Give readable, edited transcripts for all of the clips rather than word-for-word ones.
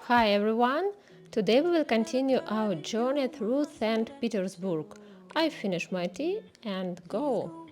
Hi everyone! Today we will continue our journey through Saint-Pétersbourg. I finish my tea and go!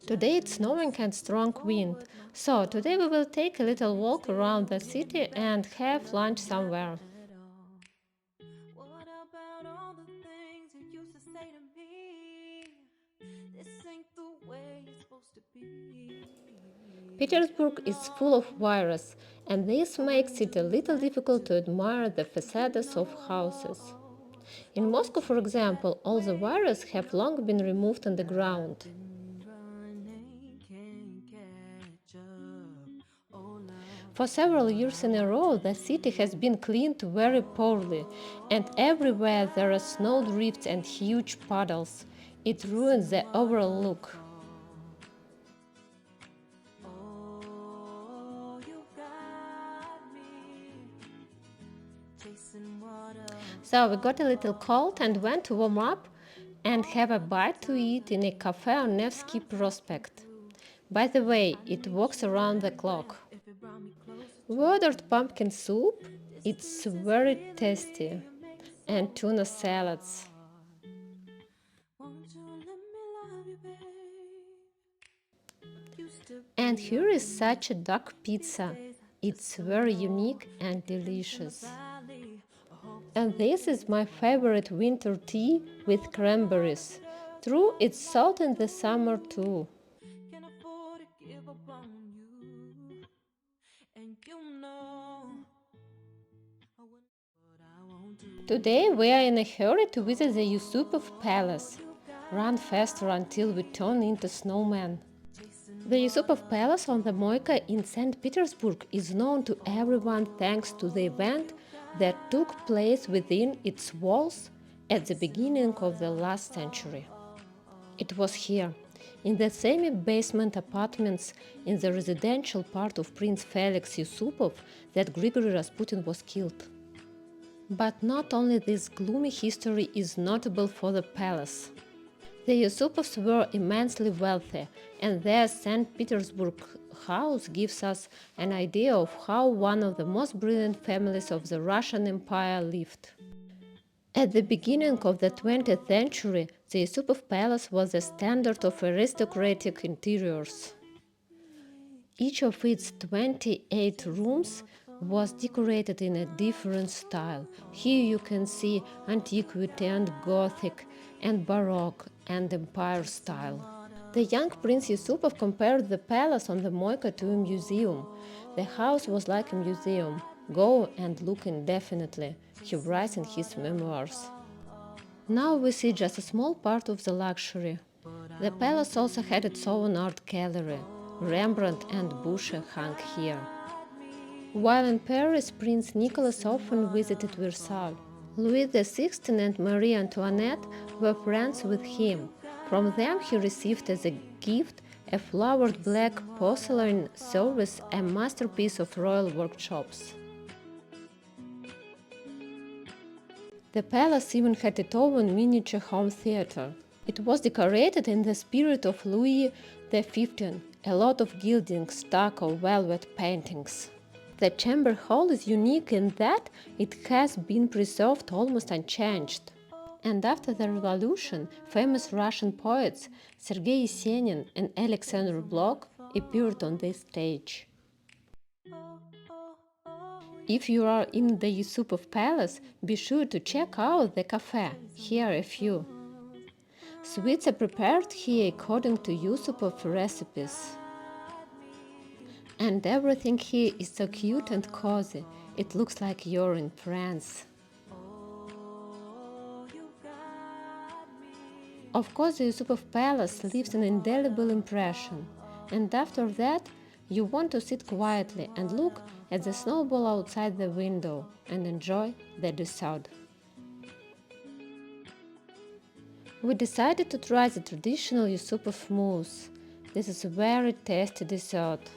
Today it's snowing and strong wind, so today we will take a little walk around the city and have lunch somewhere. Petersburg is full of virus, and this makes it a little difficult to admire the facades of houses. In Moscow, for example, all the wires have long been removed on the ground. For several years in a row, the city has been cleaned very poorly, and everywhere there are snow drifts and huge puddles. It ruins the overall look. So we got a little cold and went to warm up and have a bite to eat in a cafe on Nevsky Prospect. By the way, it works around the clock. We ordered pumpkin soup, it's very tasty, and tuna salads. And here is such a duck pizza. It's very unique and delicious. And this is my favorite winter tea with cranberries. True, it's salt in the summer too. Today we are in a hurry to visit the Yusupov Palace. Run faster until we turn into snowmen. The Yusupov Palace on the Moika in St. Petersburg is known to everyone thanks to the event that took place within its walls at the beginning of the last century. It was here, in the semi-basement apartments in the residential part of Prince Felix Yusupov, that Grigory Rasputin was killed. But not only this gloomy history is notable for the palace. The Yusupovs were immensely wealthy, and their St. Petersburg house gives us an idea of how one of the most brilliant families of the Russian Empire lived. At the beginning of the 20th century, the Yusupov Palace was the standard of aristocratic interiors. Each of its 28 rooms was decorated in a different style. Here you can see antiquity and Gothic and Baroque and Empire style. The young Prince Yusupov compared the palace on the Moika to a museum. The house was like a museum. Go and look indefinitely, he writes in his memoirs. Now we see just a small part of the luxury. The palace also had its own art gallery. Rembrandt and Boucher hung here. While in Paris, Prince Nicholas often visited Versailles. Louis XVI and Marie Antoinette were friends with him. From them he received as a gift a flowered black porcelain service, a masterpiece of royal workshops. The palace even had its own miniature home theater. It was decorated in the spirit of Louis XV, a lot of gilding, stucco, velvet paintings. The chamber hall is unique in that it has been preserved almost unchanged. And after the revolution, famous Russian poets Sergei Yesenin and Alexander Blok appeared on this stage. If you are in the Yusupov Palace, be sure to check out the cafe. Here are a few. Sweets are prepared here according to Yusupov recipes. And everything here is so cute and cozy. It looks like you're in France. Of course, the Yusupov Palace leaves an indelible impression. And after that, you want to sit quietly and look at the snowball outside the window and enjoy the dessert. We decided to try the traditional Yusupov mousse. This is a very tasty dessert.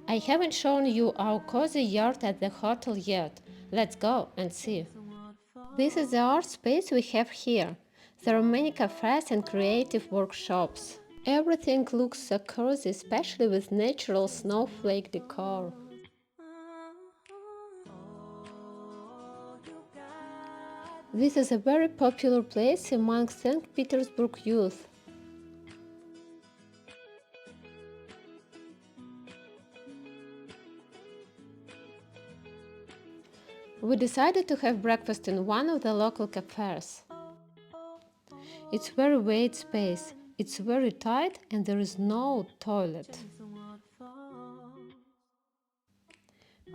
I haven't shown you our cozy yard at the hotel yet. Let's go and see. This is the art space we have here. There are many cafes and creative workshops. Everything looks so cozy, especially with natural snowflake decor. This is a very popular place among St. Petersburg youth. We decided to have breakfast in one of the local cafes. It's very wide space, it's very tight and there is no toilet.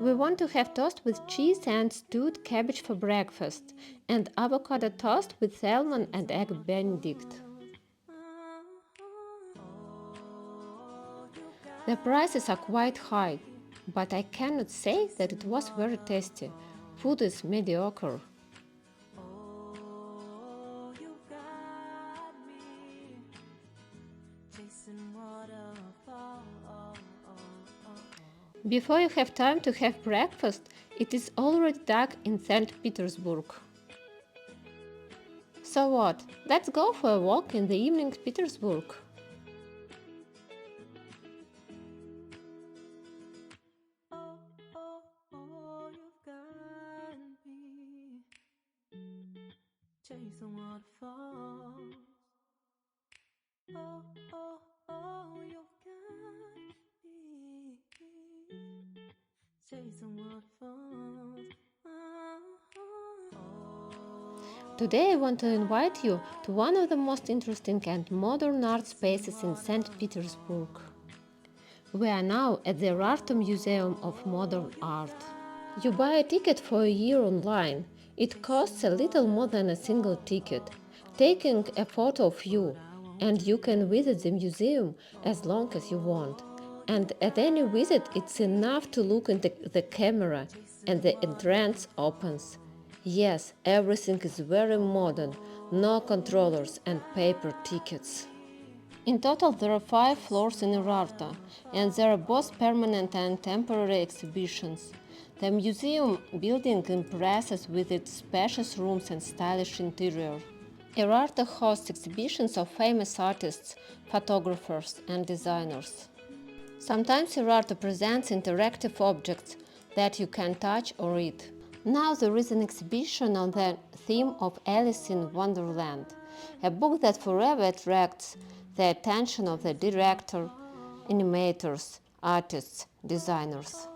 We want to have toast with cheese and stewed cabbage for breakfast, and avocado toast with salmon and egg benedict. The prices are quite high, but I cannot say that it was very tasty. Food is mediocre. Before you have time to have breakfast, it is already dark in St. Petersburg. So what? Let's go for a walk in the evening in Petersburg. Chasing waterfalls. Oh, oh, oh, you've got me. Chasing waterfalls. Today I want to invite you to one of the most interesting and modern art spaces in St. Petersburg. We are now at the Rarto Museum of Modern Art. You buy a ticket for a year online. It costs a little more than a single ticket, taking a photo of you, and you can visit the museum as long as you want. And at any visit, it's enough to look into the camera, and the entrance opens. Yes, everything is very modern, no controllers and paper tickets. In total, there are 5 floors in Urarta, and there are both permanent and temporary exhibitions. The museum building impresses with its spacious rooms and stylish interior. Urarta hosts exhibitions of famous artists, photographers, and designers. Sometimes Urarta presents interactive objects that you can touch or read. Now there is an exhibition on the theme of Alice in Wonderland, a book that forever attracts the attention of the director, animators, artists, designers.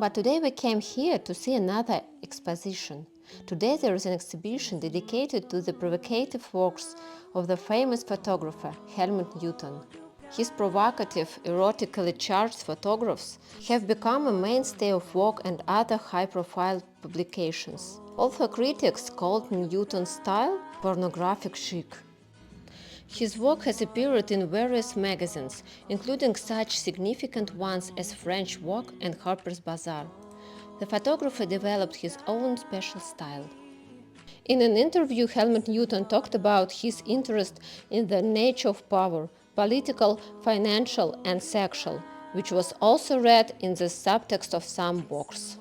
But today we came here to see another exposition. Today there is an exhibition dedicated to the provocative works of the famous photographer Helmut Newton. His provocative, erotically charged photographs have become a mainstay of Vogue and other high-profile publications. Although critics called Newton's style pornographic chic. His work has appeared in various magazines, including such significant ones as French Vogue and Harper's Bazaar. The photographer developed his own special style. In an interview, Helmut Newton talked about his interest in the nature of power, political, financial, and sexual, which was also read in the subtext of some works.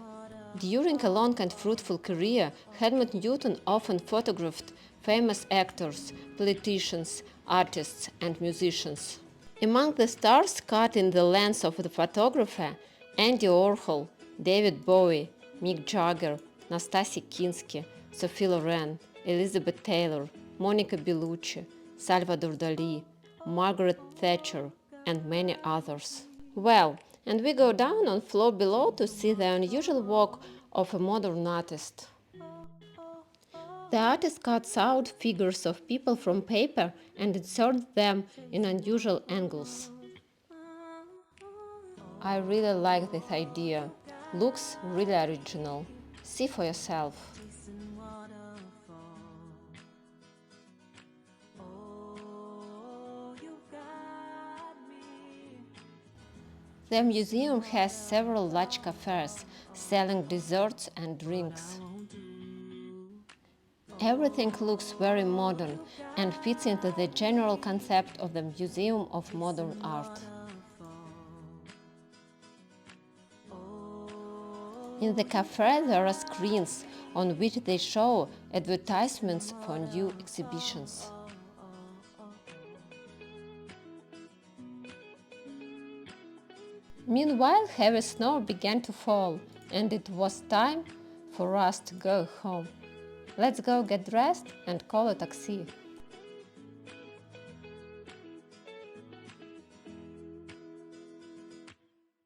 During a long and fruitful career, Helmut Newton often photographed famous actors, politicians, artists, and musicians. Among the stars caught in the lens of the photographer, Andy Warhol, David Bowie, Mick Jagger, Nastasya Kinski, Sophie Loren, Elizabeth Taylor, Monica Bellucci, Salvador Dali, Margaret Thatcher, and many others. Well, and we go down on floor below to see the unusual work of a modern artist. The artist cuts out figures of people from paper and inserts them in unusual angles. I really like this idea. Looks really original. See for yourself. The museum has several large cafes selling desserts and drinks. Everything looks very modern and fits into the general concept of the Museum of Modern Art. In the cafe there are screens on which they show advertisements for new exhibitions. Meanwhile, heavy snow began to fall, and it was time for us to go home. Let's go get dressed and call a taxi.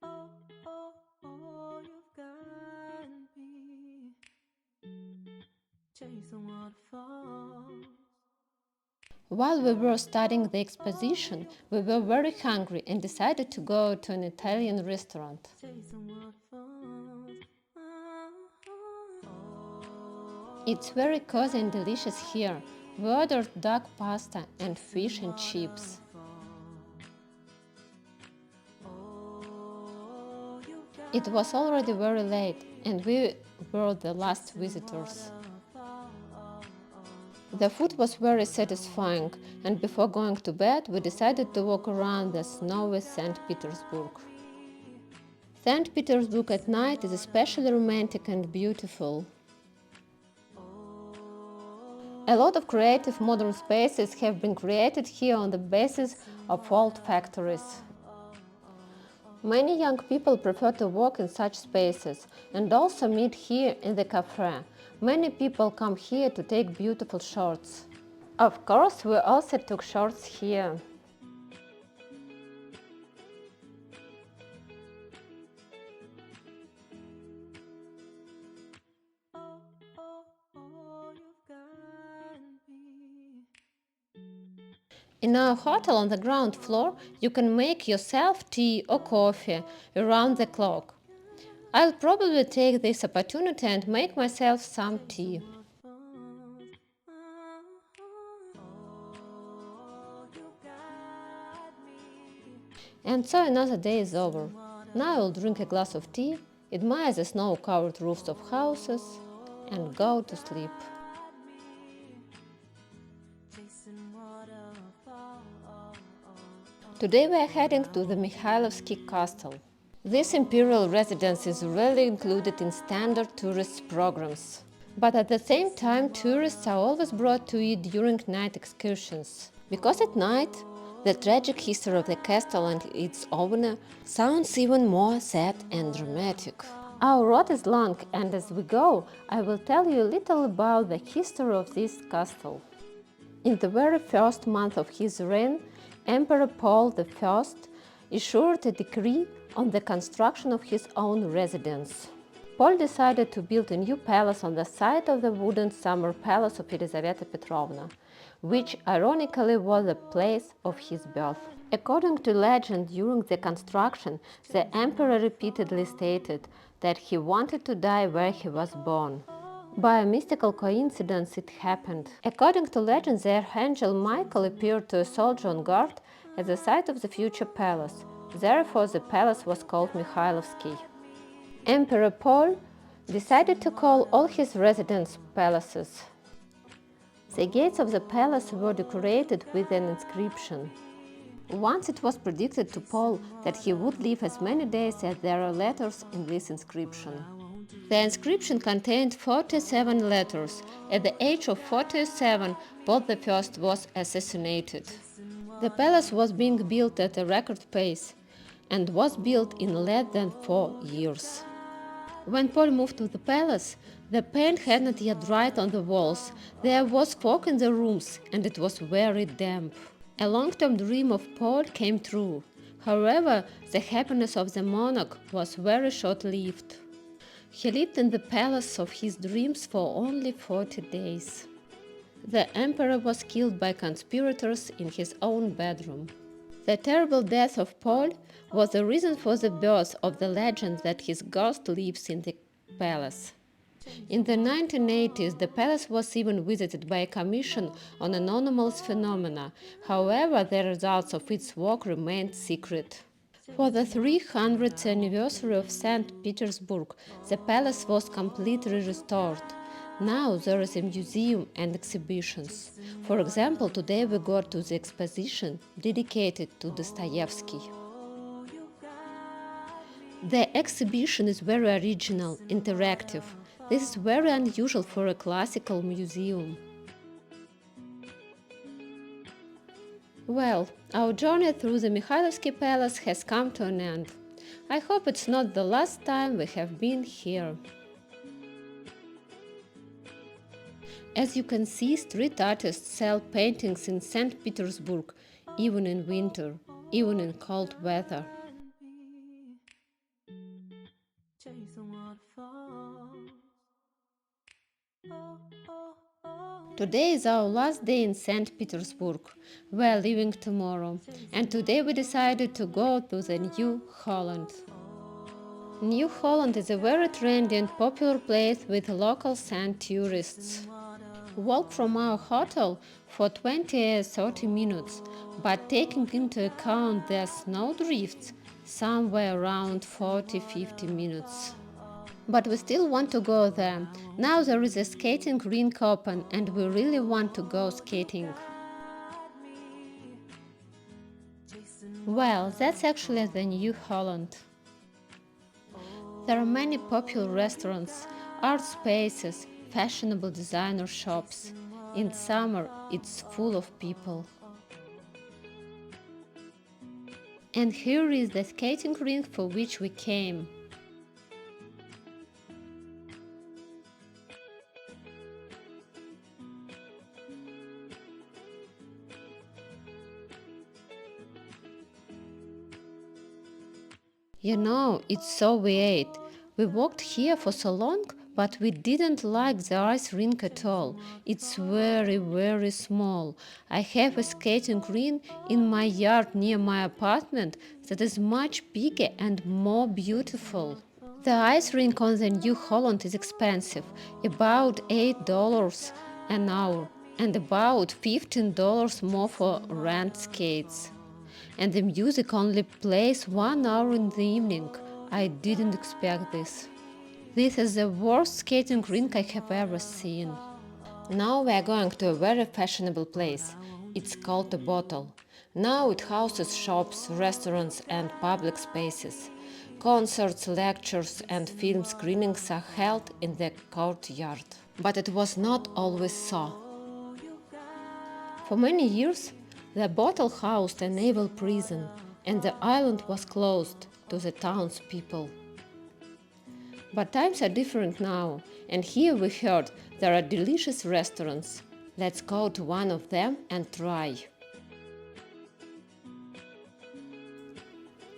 Oh, oh, oh, you've got me chasing waterfalls. While we were studying the exposition, we were very hungry and decided to go to an Italian restaurant. Chasing waterfalls. It's very cozy and delicious here. We ordered duck pasta and fish and chips. It was already very late, and we were the last visitors. The food was very satisfying, and before going to bed, we decided to walk around the snowy St. Petersburg. St. Petersburg at night is especially romantic and beautiful. A lot of creative modern spaces have been created here on the basis of old factories. Many young people prefer to walk in such spaces and also meet here in the cafe. Many people come here to take beautiful shots. Of course, we also took shots here. Oh, oh, oh, you've got me. In our hotel on the ground floor, you can make yourself tea or coffee around the clock. I'll probably take this opportunity and make myself some tea. And so another day is over. Now I'll drink a glass of tea, admire the snow-covered roofs of houses, and go to sleep. Today we are heading to the Mikhailovsky Castle. This imperial residence is rarely included in standard tourist programs. But at the same time, tourists are always brought to it during night excursions. Because at night, the tragic history of the castle and its owner sounds even more sad and dramatic. Our road is long, and as we go, I will tell you a little about the history of this castle. In the very first month of his reign, Emperor Paul I issued a decree on the construction of his own residence. Paul decided to build a new palace on the site of the wooden summer palace of Elizaveta Petrovna, which ironically was the place of his birth. According to legend, during the construction, the emperor repeatedly stated that he wanted to die where he was born. By a mystical coincidence, it happened. According to legend, the archangel Michael appeared to a soldier on guard at the site of the future palace. Therefore, the palace was called Mikhailovsky. Emperor Paul decided to call all his residence palaces. The gates of the palace were decorated with an inscription. Once it was predicted to Paul that he would live as many days as there are letters in this inscription. The inscription contained 47 letters. At the age of 47, Paul I was assassinated. The palace was being built at a record pace and was built in less than 4 years. When Paul moved to the palace, the paint had not yet dried on the walls, there was fog in the rooms, and it was very damp. A long-term dream of Paul came true. However, the happiness of the monarch was very short-lived. He lived in the palace of his dreams for only 40 days. The emperor was killed by conspirators in his own bedroom. The terrible death of Paul was the reason for the birth of the legend that his ghost lives in the palace. In the 1980s, the palace was even visited by a commission on anomalous phenomena. However, the results of its work remained secret. For the 300th anniversary of St. Petersburg, the palace was completely restored. Now there is a museum and exhibitions. For example, today we go to the exposition dedicated to Dostoevsky. The exhibition is very original, interactive. This is very unusual for a classical museum. Well, our journey through the Mikhailovsky Palace has come to an end. I hope it's not the last time we have been here. As you can see, street artists sell paintings in St. Petersburg, even in winter, even in cold weather. Today is our last day in St. Petersburg. We are leaving tomorrow, and today we decided to go to the New Holland. New Holland is a very trendy and popular place with locals and tourists. Walk from our hotel for 20 or 30 minutes, but taking into account the snow drifts, somewhere around 40-50 minutes. But we still want to go there. Now there is a skating rink open and we really want to go skating. Well, that's actually the New Holland. There are many popular restaurants, art spaces, fashionable designer shops. In summer, it's full of people. And here is the skating rink for which we came. You know, it's so weird. We walked here for so long, but we didn't like the ice rink at all. It's very, very small. I have a skating rink in my yard near my apartment that is much bigger and more beautiful. The ice rink on the New Holland is expensive, about $8 an hour, and about $15 more for rent skates. And the music only plays 1 hour in the evening. I didn't expect this. This is the worst skating rink I have ever seen. Now we are going to a very fashionable place. It's called the Bottle. Now it houses shops, restaurants and public spaces. Concerts, lectures and film screenings are held in the courtyard. But it was not always so. For many years, the Bottle housed a naval prison, and the island was closed to the townspeople. But times are different now, and here we heard there are delicious restaurants. Let's go to one of them and try.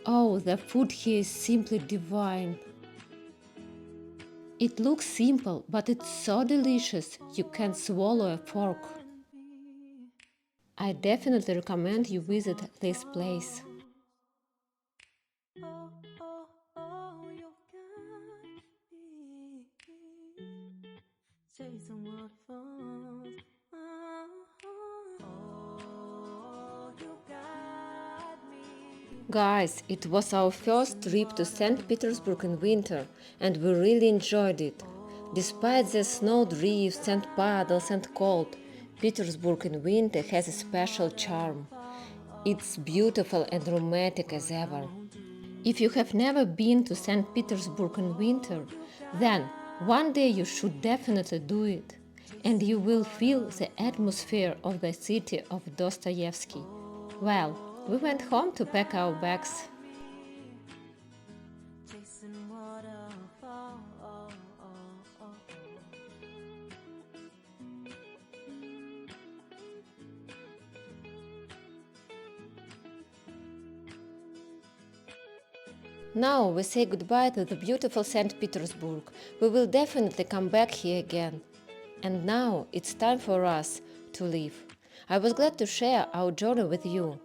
Oh, the food here is simply divine. It looks simple, but it's so delicious you can swallow a fork. I definitely recommend you visit this place. Guys, it was our first trip to St. Petersburg in winter, and we really enjoyed it. Despite the snow drifts and puddles and cold, Petersburg in winter has a special charm. It's beautiful and romantic as ever. If you have never been to St. Petersburg in winter, then one day you should definitely do it, and you will feel the atmosphere of the city of Dostoevsky. Well, we went home to pack our bags. Now we say goodbye to the beautiful St. Petersburg. We will definitely come back here again. And now it's time for us to leave. I was glad to share our journey with you.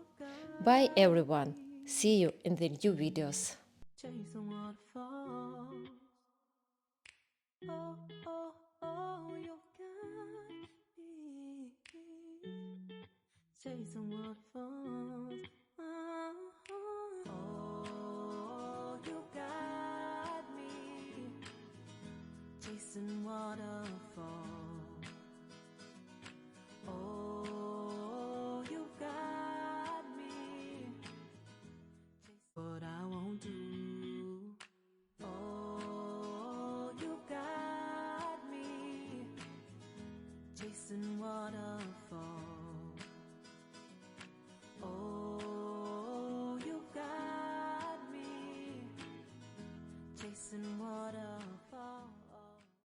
Bye everyone. See you in the new videos. Chasing waterfalls. Oh, oh, oh, you got me. Chasing waterfalls.